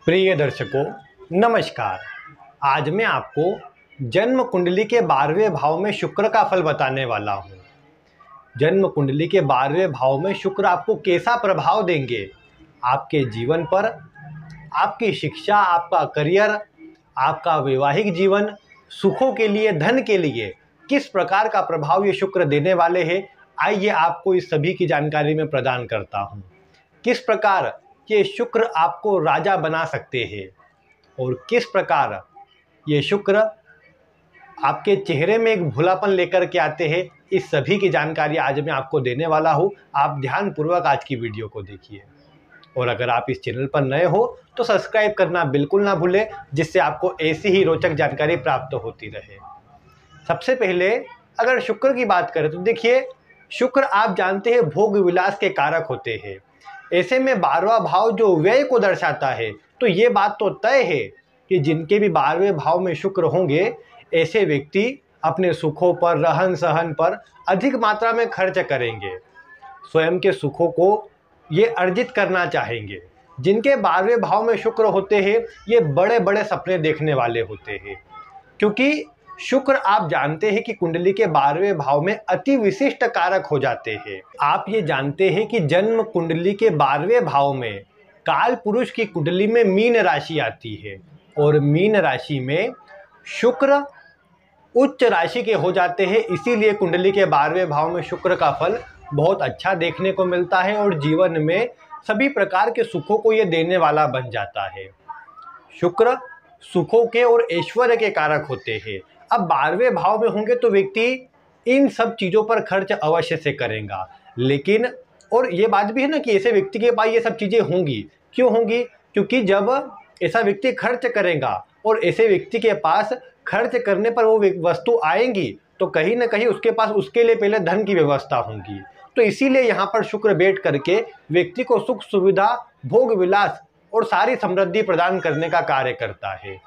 प्रिय दर्शकों, नमस्कार। आज मैं आपको जन्म कुंडली के 12वें भाव में शुक्र का फल बताने वाला हूँ। जन्म कुंडली के 12वें भाव में शुक्र आपको कैसा प्रभाव देंगे आपके जीवन पर, आपकी शिक्षा, आपका करियर, आपका वैवाहिक जीवन, सुखों के लिए, धन के लिए किस प्रकार का प्रभाव ये शुक्र देने वाले हैं, आइए आपको इस सभी की जानकारी मैं प्रदान करता हूँ। किस प्रकार ये शुक्र आपको राजा बना सकते हैं और किस प्रकार ये शुक्र आपके चेहरे में एक भोलापन लेकर के आते हैं, इस सभी की जानकारी आज मैं आपको देने वाला हूँ। आप ध्यानपूर्वक आज की वीडियो को देखिए और अगर आप इस चैनल पर नए हो तो सब्सक्राइब करना बिल्कुल ना भूलें, जिससे आपको ऐसी ही रोचक जानकारी प्राप्त होती रहे। सबसे पहले अगर शुक्र की बात करें तो देखिए, शुक्र आप जानते हैं भोग विलास के कारक होते हैं। ऐसे में 12वां भाव जो व्यय को दर्शाता है, तो ये बात तो तय है कि जिनके भी 12वें भाव में शुक्र होंगे, ऐसे व्यक्ति अपने सुखों पर, रहन सहन पर अधिक मात्रा में खर्च करेंगे, स्वयं के सुखों को ये अर्जित करना चाहेंगे। जिनके 12वें भाव में शुक्र होते हैं, ये बड़े बड़े सपने देखने वाले होते हैं, क्योंकि शुक्र आप जानते हैं कि कुंडली के 12वें भाव में अति विशिष्ट कारक हो जाते हैं। आप ये जानते हैं कि जन्म कुंडली के 12वें भाव में काल पुरुष की कुंडली में मीन राशि आती है और मीन राशि में शुक्र उच्च राशि के हो जाते हैं। इसीलिए कुंडली के 12वें भाव में शुक्र का फल बहुत अच्छा देखने को मिलता है और जीवन में सभी प्रकार के सुखों को ये देने वाला बन जाता है। शुक्र सुखों के और ऐश्वर्य के कारक होते हैं। अब 12वें भाव में होंगे तो व्यक्ति इन सब चीज़ों पर खर्च अवश्य से करेगा, लेकिन और ये बात भी है ना कि ऐसे व्यक्ति के पास ये सब चीज़ें होंगी। क्यों होंगी? क्योंकि जब ऐसा व्यक्ति खर्च करेगा और ऐसे व्यक्ति के पास खर्च करने पर वो वस्तु आएंगी, तो कहीं ना कहीं उसके पास उसके लिए पहले धन की व्यवस्था होगी। तो इसीलिए यहाँ पर शुक्र बैठ करके व्यक्ति को सुख सुविधा, भोग विलास और सारी समृद्धि प्रदान करने का कार्य करता है।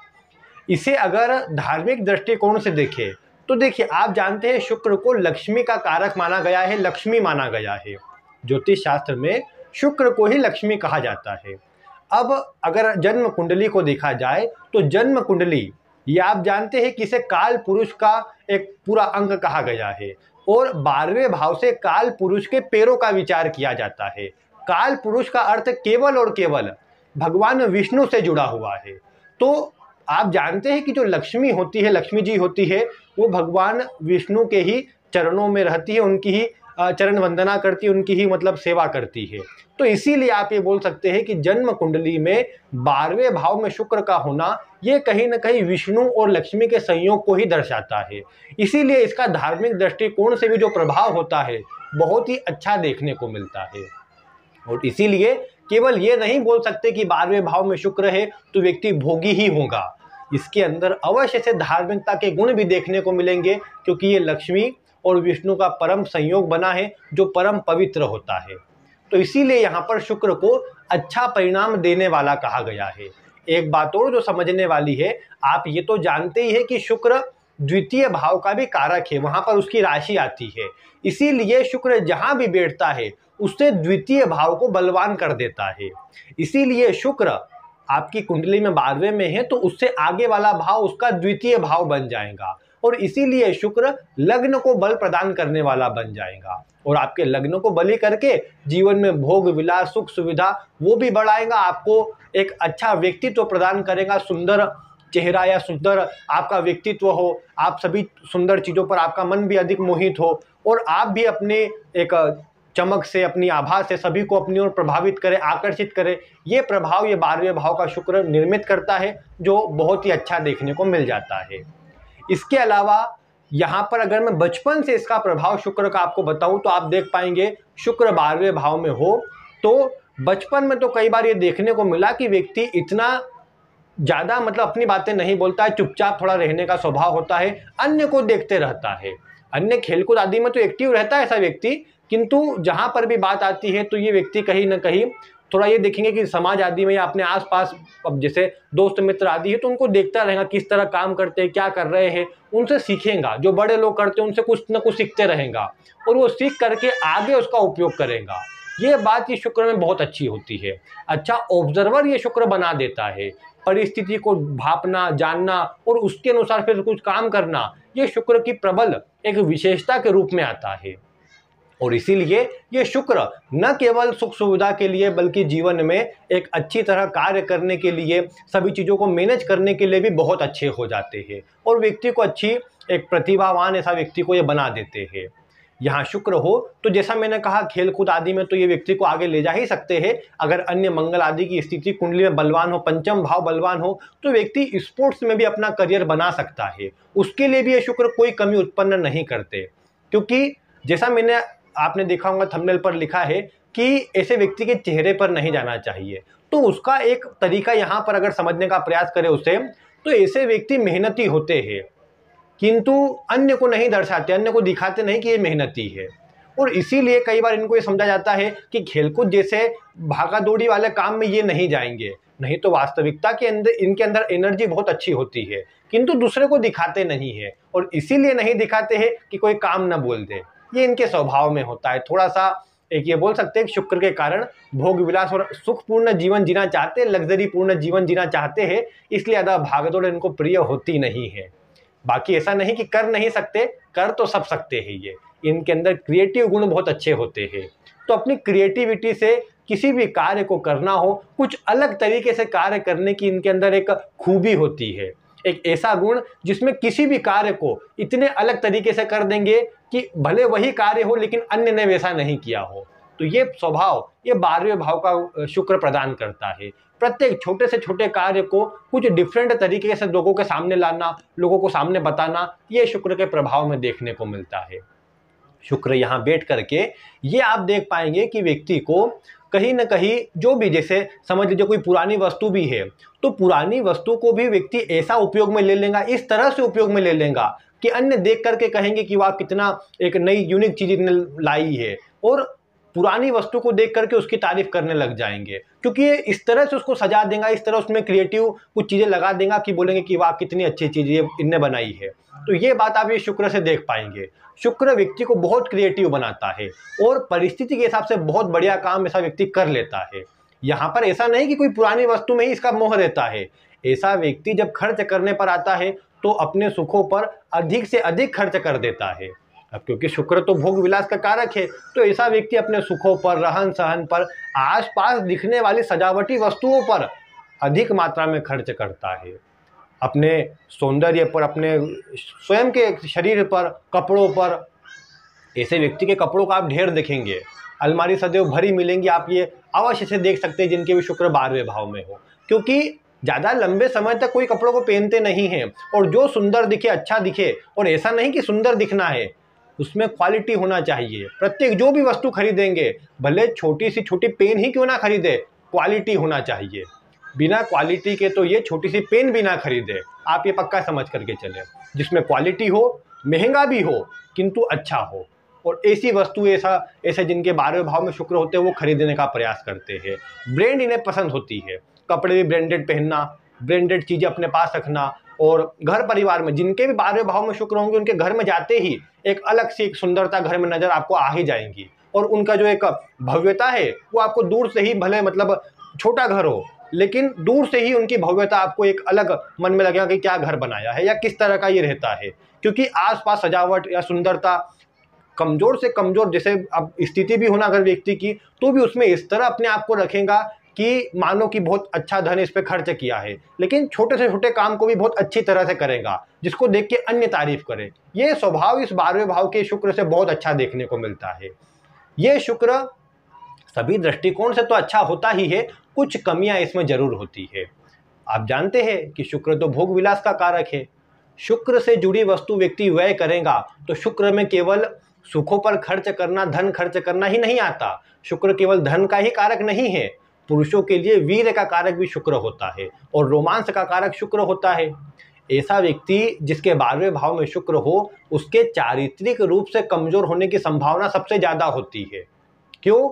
इसे अगर धार्मिक दृष्टिकोण से देखें तो देखिए, आप जानते हैं शुक्र को लक्ष्मी का कारक माना गया है, लक्ष्मी माना गया है। ज्योतिष शास्त्र में शुक्र को ही लक्ष्मी कहा जाता है। अब अगर जन्म कुंडली को देखा जाए तो जन्म कुंडली ये आप जानते हैं कि इसे काल पुरुष का एक पूरा अंग कहा गया है और 12वें भाव से काल पुरुष के पैरों का विचार किया जाता है। काल पुरुष का अर्थ केवल और केवल भगवान विष्णु से जुड़ा हुआ है। तो आप जानते हैं कि जो लक्ष्मी होती है, लक्ष्मी जी होती है, वो भगवान विष्णु के ही चरणों में रहती है, उनकी ही चरण वंदना करती है, उनकी ही मतलब सेवा करती है। तो इसीलिए आप ये बोल सकते हैं कि जन्म कुंडली में 12वें भाव में शुक्र का होना ये कहीं ना कहीं विष्णु और लक्ष्मी के संयोग को ही दर्शाता है। इसीलिए इसका धार्मिक दृष्टिकोण से भी जो प्रभाव होता है बहुत ही अच्छा देखने को मिलता है। और इसीलिए केवल ये नहीं बोल सकते कि 12वें भाव में शुक्र है तो व्यक्ति भोगी ही होगा। इसके अंदर अवश्य से धार्मिकता के गुण भी देखने को मिलेंगे, क्योंकि ये लक्ष्मी और विष्णु का परम संयोग बना है जो परम पवित्र होता है। तो इसीलिए यहाँ पर शुक्र को अच्छा परिणाम देने वाला कहा गया है। एक बात और जो समझने वाली है, आप ये तो जानते ही है कि शुक्र द्वितीय भाव का भी कारक है, वहाँ पर उसकी राशि आती है। इसीलिए शुक्र जहाँ भी बैठता है उससे द्वितीय भाव को बलवान कर देता है। इसीलिए शुक्र आपकी कुंडली में 12वें में है तो उससे आगे वाला भाव उसका द्वितीय भाव बन जाएगा और इसीलिए शुक्र लग्न को बल प्रदान करने वाला बन जाएगा और आपके लग्न को बली करके जीवन में भोग विलास, सुख सुविधा वो भी बढ़ाएगा, आपको एक अच्छा व्यक्तित्व प्रदान करेगा, सुंदर चेहरा या सुंदर आपका व्यक्तित्व हो, आप सभी सुंदर चीज़ों पर आपका मन भी अधिक मोहित हो और आप भी अपने एक चमक से, अपनी आभा से सभी को अपनी ओर प्रभावित करे, आकर्षित करे। ये प्रभाव ये 12वें भाव का शुक्र निर्मित करता है, जो बहुत ही अच्छा देखने को मिल जाता है। इसके अलावा यहाँ पर अगर मैं बचपन से इसका प्रभाव शुक्र का आपको बताऊं तो आप देख पाएंगे, शुक्र 12वें भाव में हो तो बचपन में तो कई बार ये देखने को मिला कि व्यक्ति इतना ज़्यादा मतलब अपनी बातें नहीं बोलता है, चुपचाप थोड़ा रहने का स्वभाव होता है, अन्य को देखते रहता है। अन्य खेलकूद आदि में तो एक्टिव रहता है ऐसा व्यक्ति, किंतु जहाँ पर भी बात आती है तो ये व्यक्ति कहीं ना कहीं थोड़ा ये देखेंगे कि समाज आदि में या अपने आसपास, अब जैसे दोस्त मित्र आदि है तो उनको देखता रहेगा किस तरह काम करते हैं, क्या कर रहे हैं, उनसे सीखेगा। जो बड़े लोग करते हैं उनसे कुछ ना कुछ सीखते रहेगा और वो सीख करके आगे उसका उपयोग करेगा। ये बात ये शुक्र में बहुत अच्छी होती है। अच्छा ऑब्जर्वर ये शुक्र बना देता है, परिस्थिति को भापना, जानना और उसके अनुसार फिर कुछ काम करना, ये शुक्र की प्रबल एक विशेषता के रूप में आता है। और इसीलिए ये शुक्र न केवल सुख सुविधा के लिए बल्कि जीवन में एक अच्छी तरह कार्य करने के लिए, सभी चीज़ों को मैनेज करने के लिए भी बहुत अच्छे हो जाते हैं और व्यक्ति को अच्छी एक प्रतिभावान ऐसा व्यक्ति को ये बना देते हैं। यहाँ शुक्र हो तो जैसा मैंने कहा खेलकूद आदि में तो ये व्यक्ति को आगे ले जा ही सकते हैं। अगर अन्य मंगल आदि की स्थिति कुंडली में बलवान हो, पंचम भाव बलवान हो, तो व्यक्ति स्पोर्ट्स में भी अपना करियर बना सकता है। उसके लिए भी ये शुक्र कोई कमी उत्पन्न नहीं करते, क्योंकि जैसा मैंने आपने देखा होगा थंबनेल पर लिखा है कि ऐसे व्यक्ति के चेहरे पर नहीं जाना चाहिए। तो उसका एक तरीका यहाँ पर अगर समझने का प्रयास करें उसे, तो ऐसे व्यक्ति मेहनती होते हैं किंतु अन्य को नहीं दर्शाते, अन्य को दिखाते नहीं कि ये मेहनती है। और इसीलिए कई बार इनको ये समझा जाता है कि खेलकूद जैसे भागा दौड़ी वाले काम में ये नहीं जाएंगे, नहीं तो वास्तविकता के अंदर इनके अंदर एनर्जी बहुत अच्छी होती है किंतु दूसरे को दिखाते नहीं है। और इसीलिए नहीं दिखाते हैं कि कोई काम ना बोल दे, ये इनके स्वभाव में होता है। थोड़ा सा एक ये बोल सकते हैं कि शुक्र के कारण भोग विलास और सुखपूर्ण जीवन जीना चाहते हैं, लग्जरी पूर्ण जीवन जीना चाहते हैं, इसलिए ज़्यादा भागदौड़ इनको प्रिय होती नहीं है। बाकी ऐसा नहीं कि कर नहीं सकते, कर तो सब सकते हैं। ये इनके अंदर क्रिएटिव गुण बहुत अच्छे होते हैं। तो अपनी क्रिएटिविटी से किसी भी कार्य को करना हो, कुछ अलग तरीके से कार्य करने की इनके अंदर एक खूबी होती है, एक ऐसा गुण जिसमें किसी भी कार्य को इतने अलग तरीके से कर देंगे कि भले वही कार्य हो लेकिन अन्य ने वैसा नहीं किया हो। तो ये स्वभाव ये 12वें भाव का शुक्र प्रदान करता है। प्रत्येक छोटे से छोटे कार्य को कुछ डिफरेंट तरीके से लोगों के सामने लाना, लोगों को सामने बताना, ये शुक्र के प्रभाव में देखने को मिलता है। शुक्र यहाँ बैठ करके ये आप देख पाएंगे कि व्यक्ति को कहीं ना कहीं जो भी, जैसे समझ लीजिए कोई पुरानी वस्तु भी है तो पुरानी वस्तु को भी व्यक्ति ऐसा उपयोग में ले लेगा, इस तरह से उपयोग में ले लेगा कि अन्य देख करके कहेंगे कि वाह कितना एक नई यूनिक चीज इन्हें लाई है, और पुरानी वस्तु को देख करके उसकी तारीफ करने लग जाएंगे, क्योंकि ये इस तरह से उसको सजा देगा, इस तरह उसमें क्रिएटिव कुछ चीज़ें लगा देगा कि बोलेंगे कि वाह कितनी अच्छी चीज़ ये इनने बनाई है। तो ये बात आप ये शुक्र से देख पाएंगे। शुक्र व्यक्ति को बहुत क्रिएटिव बनाता है और परिस्थिति के हिसाब से बहुत बढ़िया काम ऐसा व्यक्ति कर लेता है। यहाँ पर ऐसा नहीं कि कोई पुरानी वस्तु में ही इसका मोह रहता है। ऐसा व्यक्ति जब खर्च करने पर आता है तो अपने सुखों पर अधिक से अधिक खर्च कर देता है। अब क्योंकि शुक्र तो भोग विलास का कारक है, तो ऐसा व्यक्ति अपने सुखों पर, रहन सहन पर, आसपास दिखने वाली सजावटी वस्तुओं पर अधिक मात्रा में खर्च करता है। अपने सौंदर्य पर, अपने स्वयं के शरीर पर, कपड़ों पर। ऐसे व्यक्ति के कपड़ों का आप ढेर देखेंगे, अलमारी सदैव भरी मिलेंगी। आप ये अवश्य से देख सकते हैं जिनके भी शुक्र 12वें भाव में हो, क्योंकि ज़्यादा लंबे समय तक कोई कपड़ों को पहनते नहीं हैं। और जो सुंदर दिखे, अच्छा दिखे, और ऐसा नहीं कि सुंदर दिखना है, उसमें क्वालिटी होना चाहिए। प्रत्येक जो भी वस्तु खरीदेंगे, भले छोटी सी छोटी पेन ही क्यों ना खरीदे, क्वालिटी होना चाहिए। बिना क्वालिटी के तो ये छोटी सी पेन भी ना खरीदे, आप ये पक्का समझ करके चले। जिसमें क्वालिटी हो, महंगा भी हो किंतु अच्छा हो, और ऐसी वस्तु ऐसे जिनके 12वें भाव में शुक्र होते हैं वो खरीदने का प्रयास करते हैं। ब्रांड इन्हें पसंद होती है, कपड़े भी ब्रांडेड पहनना, ब्रांडेड चीज़ें अपने पास रखना। और घर परिवार में जिनके भी 12वें भाव में शुक्र होंगे, उनके घर में जाते ही एक अलग सी एक सुंदरता घर में नजर आपको आ ही जाएंगी। और उनका जो एक भव्यता है वो आपको दूर से ही, भले मतलब छोटा घर हो लेकिन दूर से ही उनकी भव्यता आपको एक अलग मन में लगेगा कि क्या घर बनाया है या किस तरह का ये रहता है। क्योंकि आसपास सजावट या सुंदरता कमजोर से कमजोर जैसे अब स्थिति भी होना अगर व्यक्ति की, तो भी उसमें इस तरह अपने आप को रखेगा कि मानो कि बहुत अच्छा धन इस पे खर्च किया है, लेकिन छोटे से छोटे काम को भी बहुत अच्छी तरह से करेगा जिसको देख के अन्य तारीफ करे। ये स्वभाव इस 12वें भाव के शुक्र से बहुत अच्छा देखने को मिलता है। ये शुक्र सभी दृष्टिकोण से तो अच्छा होता ही है, कुछ कमियां इसमें जरूर होती है। आप जानते हैं कि शुक्र तो भोग विलास का कारक है। शुक्र से जुड़ी वस्तु व्यक्ति व्यय करेगा तो शुक्र में केवल सुखों पर खर्च करना, धन खर्च करना ही नहीं आता। शुक्र केवल धन का ही कारक नहीं है, पुरुषों के लिए वीर का कारक भी शुक्र होता है और रोमांस का कारक शुक्र होता है। ऐसा व्यक्ति जिसके 12वें भाव में शुक्र हो, उसके चारित्रिक रूप से कमजोर होने की संभावना सबसे ज्यादा होती है। क्यों?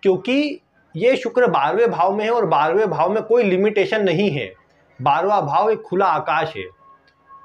क्योंकि ये शुक्र 12वें भाव में है और 12वें भाव में कोई लिमिटेशन नहीं है। 12वां भाव एक खुला आकाश है।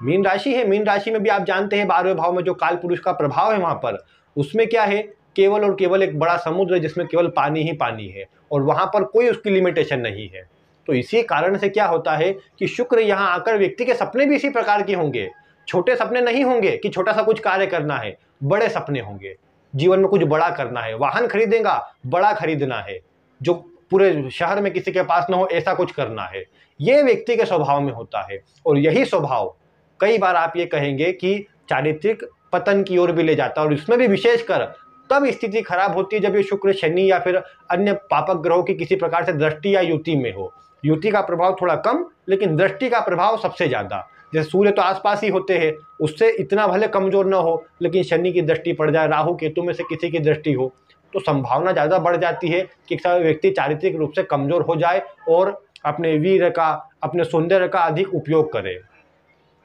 मीन राशि है, मीन राशि में भी आप जानते हैं 12वें भाव में जो काल पुरुष का प्रभाव है वहां पर, उसमें क्या है, केवल और केवल एक बड़ा समुद्र है जिसमें केवल पानी ही पानी है और वहाँ पर कोई उसकी लिमिटेशन नहीं है। तो इसी कारण से क्या होता है कि शुक्र यहाँ आकर व्यक्ति के सपने भी इसी प्रकार के होंगे। छोटे सपने नहीं होंगे कि छोटा सा कुछ कार्य करना है, बड़े सपने होंगे, जीवन में कुछ बड़ा करना है, वाहन खरीदेगा, बड़ा खरीदना है, जो पूरे शहर में किसी के पास ना हो, ऐसा कुछ करना है। ये व्यक्ति के स्वभाव में होता है और यही स्वभाव कई बार आप ये कहेंगे कि चारित्रिक पतन की ओर भी ले जाता है और इसमें भी विशेषकर तब स्थिति खराब होती है जब ये शुक्र शनि या फिर अन्य पापक ग्रहों की किसी प्रकार से दृष्टि या युति में हो। युति का प्रभाव थोड़ा कम, लेकिन दृष्टि का प्रभाव सबसे ज़्यादा। जैसे सूर्य तो आसपास ही होते हैं, उससे इतना भले कमजोर ना हो, लेकिन शनि की दृष्टि पड़ जाए, राहु केतु में से किसी की दृष्टि हो, तो संभावना ज़्यादा बढ़ जाती है कि व्यक्ति चारित्रिक रूप से कमजोर हो जाए और अपने वीर का, अपने सौंदर्य का अधिक उपयोग करे।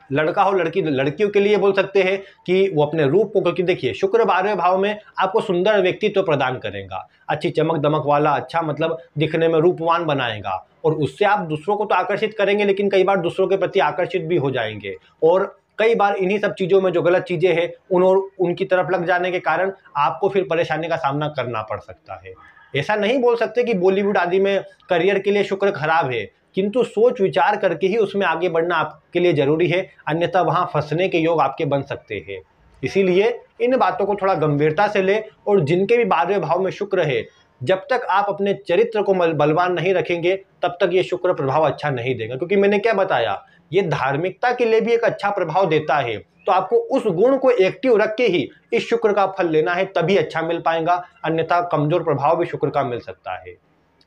लड़का हो लड़की, लड़कियों के लिए बोल सकते हैं कि वो अपने रूप को, क्योंकि देखिए शुक्र 12वें भाव में आपको सुंदर व्यक्तित्व प्रदान करेगा, अच्छी चमक दमक वाला, अच्छा मतलब दिखने में रूपवान बनाएगा और उससे आप दूसरों को तो आकर्षित करेंगे, लेकिन कई बार दूसरों के प्रति आकर्षित भी हो जाएंगे और कई बार इन्हीं सब चीज़ों में जो गलत चीज़ें हैं उनकी तरफ लग जाने के कारण आपको फिर परेशानी का सामना करना पड़ सकता है। ऐसा नहीं बोल सकते कि बॉलीवुड आदि में करियर के लिए शुक्र खराब है, किंतु सोच विचार करके ही उसमें आगे बढ़ना आपके लिए जरूरी है, अन्यथा वहां फंसने के योग आपके बन सकते हैं। इसीलिए इन बातों को थोड़ा गंभीरता से ले और जिनके भी 12वें भाव में शुक्र है, जब तक आप अपने चरित्र को बलवान नहीं रखेंगे तब तक ये शुक्र प्रभाव अच्छा नहीं देगा। क्योंकि मैंने क्या बताया, ये धार्मिकता के लिए भी एक अच्छा प्रभाव देता है, तो आपको उस गुण को एक्टिव रख के ही इस शुक्र का फल लेना है, तभी अच्छा मिल पाएगा, अन्यथा कमजोर प्रभाव भी शुक्र का मिल सकता है।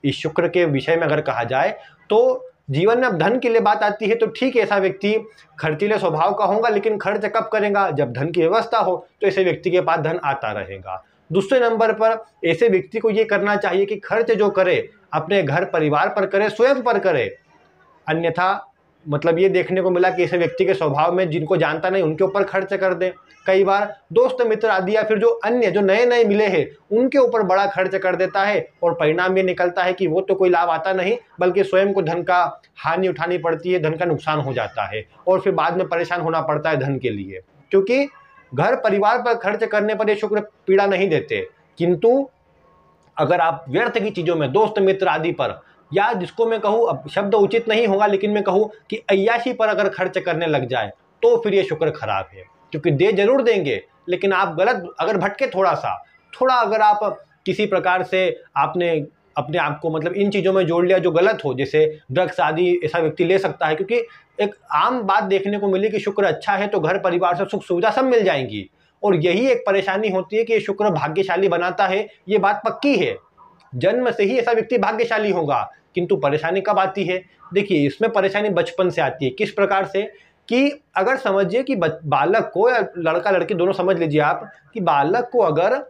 इस शुक्र के विषय में अगर कहा जाए तो जीवन में अब धन के लिए बात आती है तो ठीक है, ऐसा व्यक्ति खर्चीले स्वभाव का होगा, लेकिन खर्च कब करेगा, जब धन की व्यवस्था हो, तो ऐसे व्यक्ति के पास धन आता रहेगा। दूसरे नंबर पर ऐसे व्यक्ति को ये करना चाहिए कि खर्च जो करे अपने घर परिवार पर करे, स्वयं पर करे, अन्यथा मतलब ये देखने को मिला कि ऐसे व्यक्ति के स्वभाव में जिनको जानता नहीं उनके ऊपर खर्च कर दे। कई बार दोस्त मित्र आदि या फिर जो अन्य जो नए नए मिले हैं उनके ऊपर बड़ा खर्च कर देता है और परिणाम ये निकलता है कि वो तो कोई लाभ आता नहीं, बल्कि स्वयं को धन का हानि उठानी पड़ती है, धन का नुकसान हो जाता है और फिर बाद में परेशान होना पड़ता है धन के लिए। क्योंकि घर परिवार पर खर्च करने पर ये शुक्र पीड़ा नहीं देते, किंतु अगर आप व्यर्थ की चीज़ों में दोस्त मित्र आदि पर, या जिसको मैं कहूँ, अब शब्द उचित नहीं होगा लेकिन मैं कहूँ कि अय्याशी पर अगर खर्च करने लग जाए तो फिर ये शुक्र खराब है। क्योंकि दे जरूर देंगे, लेकिन आप गलत अगर भटके थोड़ा अगर आप किसी प्रकार से आपने अपने आप को मतलब इन चीज़ों में जोड़ लिया जो गलत हो, जैसे ड्रग्स आदि, ऐसा व्यक्ति ले सकता है। क्योंकि एक आम बात देखने को मिली कि शुक्र अच्छा है तो घर परिवार से सुख सुविधा सब मिल जाएंगी, और यही एक परेशानी होती है कि शुक्र भाग्यशाली बनाता है, ये बात पक्की है, जन्म से ही ऐसा व्यक्ति भाग्यशाली होगा। किंतु परेशानी कब आती है, देखिए इसमें परेशानी बचपन से आती है। किस प्रकार से कि अगर समझिए कि बालक को, या लड़का लड़की दोनों समझ लीजिए आप, कि बालक को अगर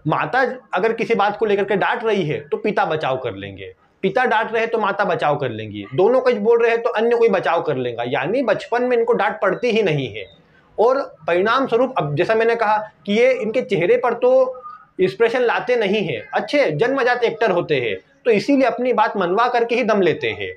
माता अगर किसी बात को लेकर के डांट रही है तो पिता बचाव कर लेंगे, पिता डांट रहे तो माता बचाव कर लेंगी, दोनों कुछ बोल रहे हैं तो अन्य कोई बचाव कर लेगा। यानी बचपन में इनको डांट पड़ती ही नहीं है और परिणाम स्वरूप अब जैसा मैंने कहा कि ये इनके चेहरे पर तो एक्सप्रेशन लाते नहीं है, अच्छे जन्मजात एक्टर होते हैं, तो इसीलिए अपनी बात मनवा करके ही दम लेते हैं।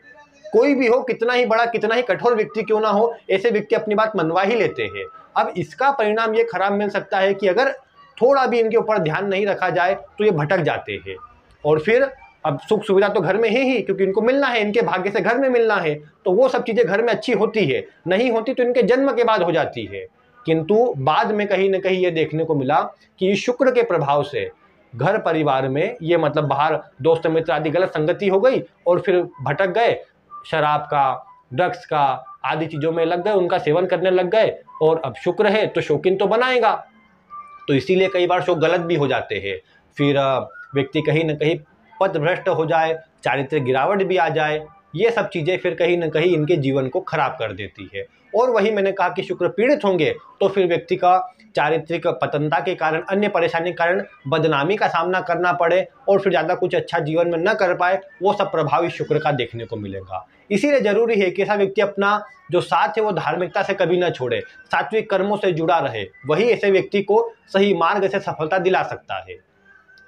कोई भी हो, कितना ही बड़ा कितना ही कठोर व्यक्ति क्यों ना हो, ऐसे व्यक्ति अपनी बात मनवा ही लेते हैं। अब इसका परिणाम ये खराब मिल सकता है कि अगर थोड़ा भी इनके ऊपर ध्यान नहीं रखा जाए तो ये भटक जाते हैं और फिर अब सुख सुविधा तो घर में है ही, क्योंकि इनको मिलना है, इनके भाग्य से घर में मिलना है, तो वो सब चीज़ें घर में अच्छी होती है, नहीं होती तो इनके जन्म के बाद हो जाती है। किंतु बाद में कहीं ना कहीं ये देखने को मिला कि शुक्र के प्रभाव से घर परिवार में ये मतलब बाहर दोस्त मित्र आदि गलत संगति हो गई और फिर भटक गए, शराब का, ड्रग्स का आदि चीज़ों में लग गए, उनका सेवन करने लग गए, और अब शुक्र है तो शौकीन तो बनाएगा, तो इसीलिए कई बार शौक गलत भी हो जाते हैं। फिर व्यक्ति कहीं ना कहीं पथभ्रष्ट हो जाए, चारित्रिक गिरावट भी आ जाए, ये सब चीज़ें फिर कहीं ना कहीं इनके जीवन को खराब कर देती है। और वही मैंने कहा कि शुक्र पीड़ित होंगे तो फिर व्यक्ति का चारित्रिक पतनता के कारण, अन्य परेशानी के कारण बदनामी का सामना करना पड़े और फिर ज़्यादा कुछ अच्छा जीवन में न कर पाए, वो सब प्रभाव इस शुक्र का देखने को मिलेगा। इसीलिए जरूरी है कि ऐसा व्यक्ति अपना जो साथ है वो धार्मिकता से कभी न छोड़े, सात्विक कर्मों से जुड़ा रहे, वही ऐसे व्यक्ति को सही मार्ग से सफलता दिला सकता है।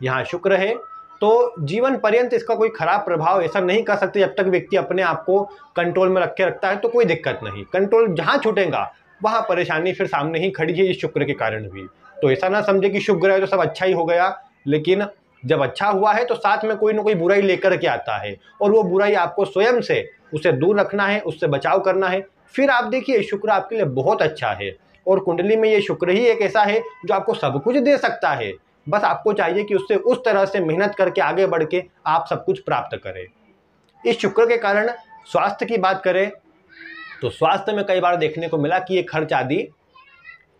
यहाँ शुक्र है तो जीवन पर्यंत इसका कोई खराब प्रभाव ऐसा नहीं कर सकते, जब तक व्यक्ति अपने आप को कंट्रोल में रख के रखता है तो कोई दिक्कत नहीं। कंट्रोल जहाँ छूटेगा वहाँ परेशानी फिर सामने ही खड़ी है इस शुक्र के कारण भी। तो ऐसा ना समझे कि शुभ ग्रह है तो सब अच्छा ही हो गया, लेकिन जब अच्छा हुआ है तो साथ में कोई ना कोई बुराई लेकर के आता है, और वो बुराई आपको स्वयं से उसे दूर रखना है, उससे बचाव करना है। फिर आप देखिए शुक्र आपके लिए बहुत अच्छा है, और कुंडली में ये शुक्र ही एक ऐसा है जो आपको सब कुछ दे सकता है। बस आपको चाहिए कि उससे उस तरह से मेहनत करके आगे बढ़ के आप सब कुछ प्राप्त करें। इस शुक्र के कारण स्वास्थ्य की बात करें तो स्वास्थ्य में कई बार देखने को मिला कि ये खर्च आदि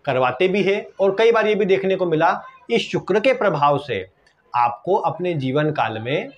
करवाते भी है, और कई बार ये भी देखने को मिला इस शुक्र के प्रभाव से आपको अपने जीवन काल में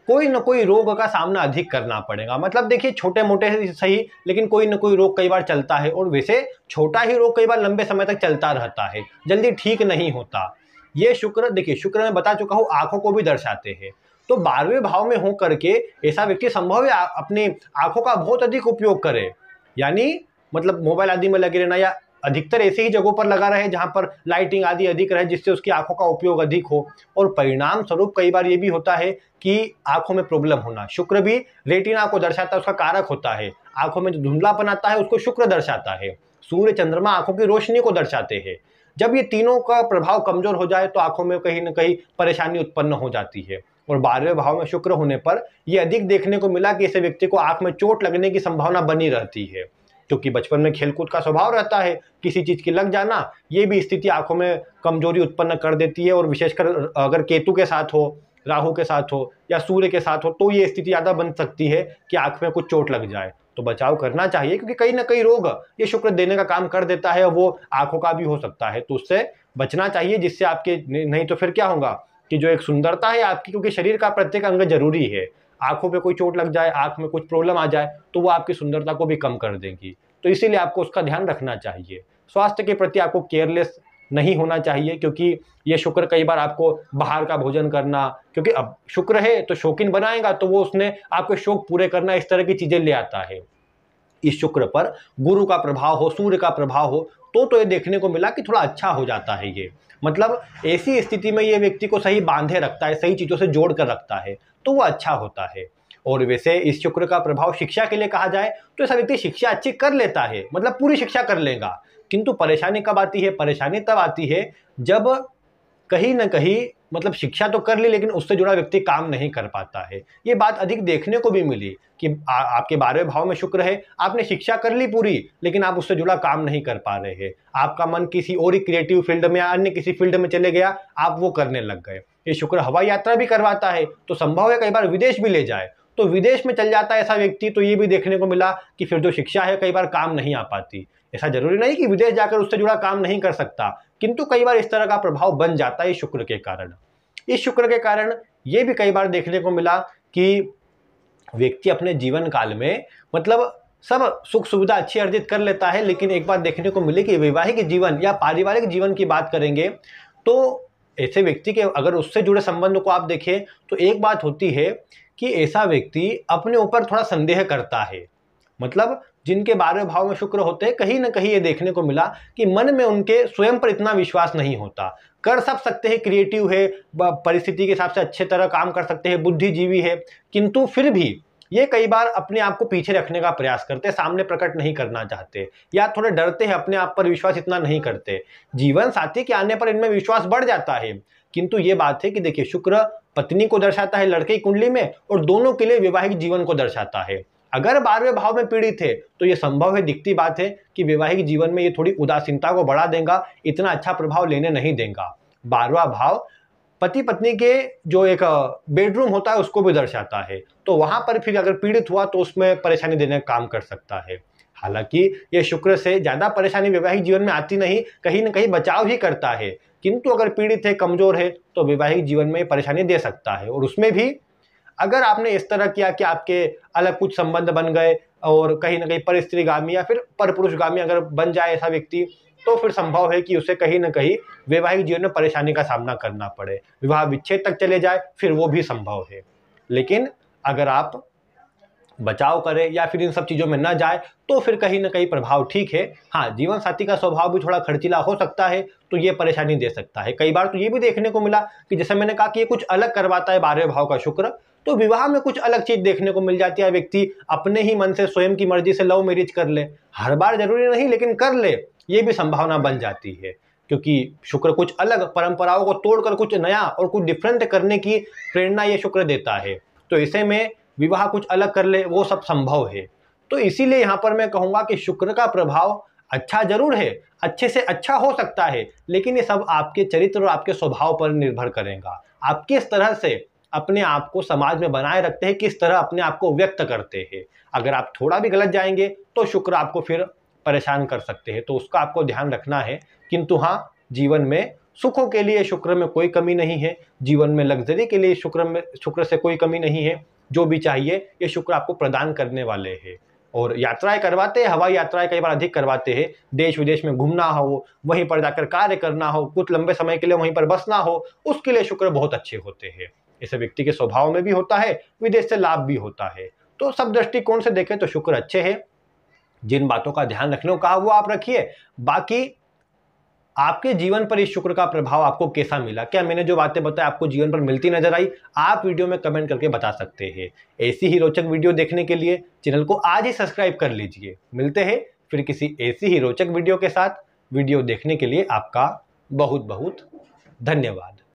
कोई न कोई रोग का सामना अधिक करना पड़ेगा। मतलब देखिए छोटे मोटे सही, लेकिन कोई न कोई रोग कई बार चलता है, और वैसे छोटा ही रोग कई बार लंबे समय तक चलता रहता है, जल्दी ठीक नहीं होता। ये शुक्र देखिए, शुक्र मैं बता चुका हूँ आंखों को भी दर्शाते हैं, तो 12वें भाव में हो करके ऐसा व्यक्ति संभव है अपनी आंखों का बहुत अधिक उपयोग करे, यानी मतलब मोबाइल आदि में लगे रहना, या अधिकतर ऐसी ही जगहों पर लगा रहे जहां पर लाइटिंग आदि अधिक रहे, जिससे उसकी आंखों का उपयोग अधिक हो। और परिणाम स्वरूप कई बार ये भी होता है कि आंखों में प्रॉब्लम होना। शुक्र भी रेटिना को दर्शाता है, उसका कारक होता है। आंखों में जो धुंधलापन आता है उसको शुक्र दर्शाता है। सूर्य चंद्रमा आंखों की रोशनी को दर्शाते हैं। जब ये तीनों का प्रभाव कमजोर हो जाए तो आंखों में कहीं ना कहीं परेशानी उत्पन्न हो जाती है। और 12वें भाव में शुक्र होने पर यह अधिक देखने को मिला कि ऐसे व्यक्ति को आंख में चोट लगने की संभावना बनी रहती है, क्योंकि बचपन में खेलकूद का स्वभाव रहता है, किसी चीज की लग जाना, ये भी स्थिति आंखों में कमजोरी उत्पन्न कर देती है। और विशेषकर अगर केतु के साथ हो, राहु के साथ हो या सूर्य के साथ हो तो ये स्थिति ज्यादा बन सकती है कि आंख में कुछ चोट लग जाए। तो बचाव करना चाहिए, क्योंकि कहीं ना कहीं रोग ये शुक्र देने का काम कर देता है, वो आंखों का भी हो सकता है, तो उससे बचना चाहिए, जिससे आपके नहीं तो फिर क्या होगा कि जो एक सुंदरता है आपकी, क्योंकि शरीर का प्रत्येक अंग जरूरी है, आंखों पे कोई चोट लग जाए, आंख में कुछ प्रॉब्लम आ जाए तो वो आपकी सुंदरता को भी कम कर देगी। तो इसीलिए आपको उसका ध्यान रखना चाहिए। स्वास्थ्य के प्रति आपको केयरलेस नहीं होना चाहिए, क्योंकि ये शुक्र कई बार आपको बाहर का भोजन करना, क्योंकि अब शुक्र है तो शौकीन बनाएगा, तो वो उसने आपके शौक पूरे करना, इस तरह की चीजें ले आता है। इस शुक्र पर गुरु का प्रभाव हो, सूर्य का प्रभाव हो, तो ये देखने को मिला कि थोड़ा अच्छा हो जाता है। ये मतलब ऐसी स्थिति में ये व्यक्ति को सही बांधे रखता है, सही चीजों से जोड़ कर रखता है, तो वो अच्छा होता है। और वैसे इस शुक्र का प्रभाव शिक्षा के लिए कहा जाए तो ऐसा व्यक्ति शिक्षा अच्छी कर लेता है, मतलब पूरी शिक्षा कर लेगा। किंतु परेशानी कब आती है? परेशानी तब आती है जब कहीं ना कहीं मतलब शिक्षा तो कर ली लेकिन उससे जुड़ा व्यक्ति काम नहीं कर पाता है। ये बात अधिक देखने को भी मिली कि आपके 12वें भाव में शुक्र है, आपने शिक्षा कर ली पूरी, लेकिन आप उससे जुड़ा काम नहीं कर पा रहे हैं। आपका मन किसी और ही क्रिएटिव फील्ड में या अन्य किसी फील्ड में चले गया, आप वो करने लग गए। ये शुक्र हवाई यात्रा भी करवाता है, तो संभव है कई बार विदेश भी ले जाए, तो विदेश में चल जाता है ऐसा व्यक्ति, तो ये भी देखने को मिला कि फिर जो शिक्षा है कई बार काम नहीं आ पाती। ऐसा जरूरी नहीं कि विदेश जाकर उससे जुड़ा काम नहीं कर सकता, किंतु कई बार इस तरह का प्रभाव बन जाता है शुक्र के कारण। इस शुक्र के कारण ये भी कई बार देखने को मिला कि व्यक्ति अपने जीवन काल में मतलब सब सुख सुविधा अच्छी अर्जित कर लेता है, लेकिन एक बात देखने को मिली कि वैवाहिक जीवन या पारिवारिक जीवन की बात करेंगे तो ऐसे व्यक्ति के अगर उससे जुड़े संबंध को आप देखें तो एक बात होती है कि ऐसा व्यक्ति अपने ऊपर थोड़ा संदेह करता है। मतलब जिनके 12वें भाव में शुक्र होते हैं, कहीं ना कहीं ये देखने को मिला कि मन में उनके स्वयं पर इतना विश्वास नहीं होता। कर सब सकते हैं, क्रिएटिव है, परिस्थिति के हिसाब से अच्छे तरह काम कर सकते हैं, बुद्धिजीवी है, किंतु फिर भी ये कई बार अपने आप को पीछे रखने का प्रयास करते हैं, सामने प्रकट नहीं करना चाहते, या थोड़े डरते हैं, अपने आप पर विश्वास इतना नहीं करते। जीवन साथी के आने पर इनमें विश्वास बढ़ जाता है, किंतु ये बात है कि देखिए शुक्र पत्नी को दर्शाता है लड़के की कुंडली में, और दोनों के लिए वैवाहिक जीवन को दर्शाता है। अगर 12वें भाव में पीड़ित है तो ये संभव है, दिखती बात है कि वैवाहिक जीवन में ये थोड़ी उदासीनता को बढ़ा देगा, इतना अच्छा प्रभाव लेने नहीं देगा। 12वां भाव पति पत्नी के जो एक बेडरूम होता है उसको भी दर्शाता है, तो वहां पर फिर अगर पीड़ित हुआ तो उसमें परेशानी देने का काम कर सकता है। हालांकि ये शुक्र से ज्यादा परेशानी वैवाहिक जीवन में आती नहीं, कहीं ना कहीं बचाव ही करता है, किंतु अगर पीड़ित है, कमजोर है, तो वैवाहिक जीवन में परेशानी दे सकता है। और उसमें भी अगर आपने इस तरह किया कि आपके अलग कुछ संबंध बन गए और कहीं ना कहीं पर स्त्रीगामी या फिर पर पुरुषगामी अगर बन जाए ऐसा व्यक्ति, तो फिर संभव है कि उसे कहीं ना कहीं वैवाहिक जीवन में परेशानी का सामना करना पड़े, विवाह विच्छेद तक चले जाए, फिर वो भी संभव है। लेकिन अगर आप बचाव करें या फिर इन सब चीज़ों में न जाए तो फिर कहीं ना कहीं प्रभाव ठीक है। हाँ, जीवन साथी का स्वभाव भी थोड़ा खर्चीला हो सकता है, तो ये परेशानी दे सकता है। कई बार तो ये भी देखने को मिला कि जैसे मैंने कहा कि ये कुछ अलग करवाता है 12वें भाव का शुक्र, तो विवाह में कुछ अलग चीज देखने को मिल जाती है। व्यक्ति अपने ही मन से स्वयं की मर्जी से लव मैरिज कर ले, हर बार जरूरी नहीं लेकिन कर ले, ये भी संभावना बन जाती है। क्योंकि शुक्र कुछ अलग परंपराओं को तोड़कर कुछ नया और कुछ डिफरेंट करने की प्रेरणा ये शुक्र देता है। तो ऐसे में विवाह कुछ अलग कर ले वो सब संभव है। तो इसीलिए यहाँ पर मैं कहूँगा कि शुक्र का प्रभाव अच्छा जरूर है, अच्छे से अच्छा हो सकता है, लेकिन ये सब आपके चरित्र और आपके स्वभाव पर निर्भर करेगा। आप किस तरह से अपने आप को समाज में बनाए रखते हैं, किस तरह अपने आप को व्यक्त करते हैं। अगर आप थोड़ा भी गलत जाएंगे तो शुक्र आपको फिर परेशान कर सकते हैं, तो उसका आपको ध्यान रखना है। किंतु हाँ, जीवन में सुखों के लिए शुक्र में कोई कमी नहीं है, जीवन में लग्जरी के लिए शुक्र से कोई कमी नहीं है। जो भी चाहिए ये शुक्र आपको प्रदान करने वाले हैं। और यात्राएं करवाते हैं, हवाई यात्राएं कई बार अधिक करवाते हैं, देश विदेश में घूमना हो, वहीं पर जाकर कार्य करना हो, कुछ लंबे समय के लिए वहीं पर बसना हो, उसके लिए शुक्र बहुत अच्छे होते हैं। इसे व्यक्ति के स्वभाव में भी होता है, विदेश से लाभ भी होता है। तो सब दृष्टिकोण से देखें तो शुक्र अच्छे हैं। जिन बातों का ध्यान रखने को कहा वो आप रखिए। बाकी आपके जीवन पर इस शुक्र का प्रभाव आपको कैसा मिला, क्या मैंने जो बातें बताई आपको जीवन पर मिलती नजर आई, आप वीडियो में कमेंट करके बता सकते हैं। ऐसी ही रोचक वीडियो देखने के लिए चैनल को आज ही सब्सक्राइब कर लीजिए। मिलते हैं फिर किसी ऐसी ही रोचक वीडियो के साथ। वीडियो देखने के लिए आपका बहुत बहुत धन्यवाद।